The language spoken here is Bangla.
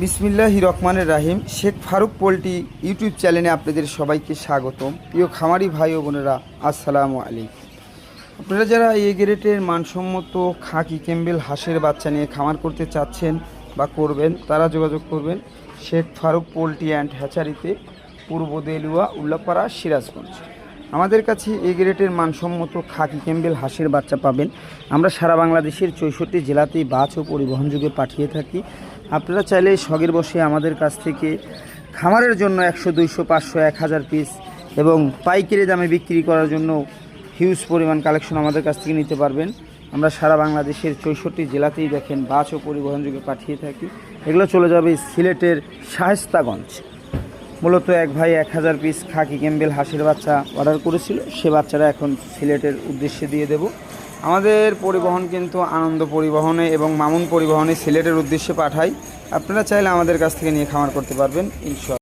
বিসমিল্লাহির রহমানির রাহিম। শেখ ফারুক পোল্ট্রি ইউটিউব চ্যানেলে আপনাদের সবাইকে স্বাগতম। প্রিয় খামারি ভাই ও বোনেরা, আসসালামু আলাইকুম। আপনারা যারা এ গ্রেডের মানসম্মত খাকি ক্যাম্বেল হাঁসের বাচ্চা নিয়ে খামার করতে চাচ্ছেন বা করবেন, তারা যোগাযোগ করবেন শেখ ফারুক পোল্ট্রি অ্যান্ড হ্যাচারিতে, পূর্ব দেলুয়া, উল্লাপাড়া, সিরাজগঞ্জ। আমাদের কাছে এ গ্রেডের মানসম্মত খাকি ক্যাম্বেল হাঁসের বাচ্চা পাবেন। আমরা সারা বাংলাদেশের 64 জেলাতেই বাস ও পরিবহন যোগে পাঠিয়ে থাকি। আপনারা চাইলে শখের বসে আমাদের কাছ থেকে খামারের জন্য 100, 200, 500, 1000 পিস এবং পাইকারি দামে বিক্রি করার জন্য হিউজ পরিমাণ কালেকশন আমাদের কাছ থেকে নিতে পারবেন। আমরা সারা বাংলাদেশের 64 জেলাতেই দেখেন বাস ও পরিবহন যোগে পাঠিয়ে থাকি। এগুলো চলে যাবে সিলেটের শায়েস্তাগঞ্জ। মূলত এক ভাই 1000 পিস খাকি ক্যাম্বেল হাঁসের বাচ্চা অর্ডার করেছিল, সে বাচ্চারা এখন সিলেটের উদ্দেশ্যে দিয়ে দেব। আমাদের পরিবহন কিন্তু আনন্দ পরিবহনে এবং মামুন পরিবহনে সিলেটের উদ্দেশ্যে পাঠাই। আপনারা চাইলে আমাদের কাছ থেকে নিয়ে খামার করতে পারবেন ইনশাআল্লাহ।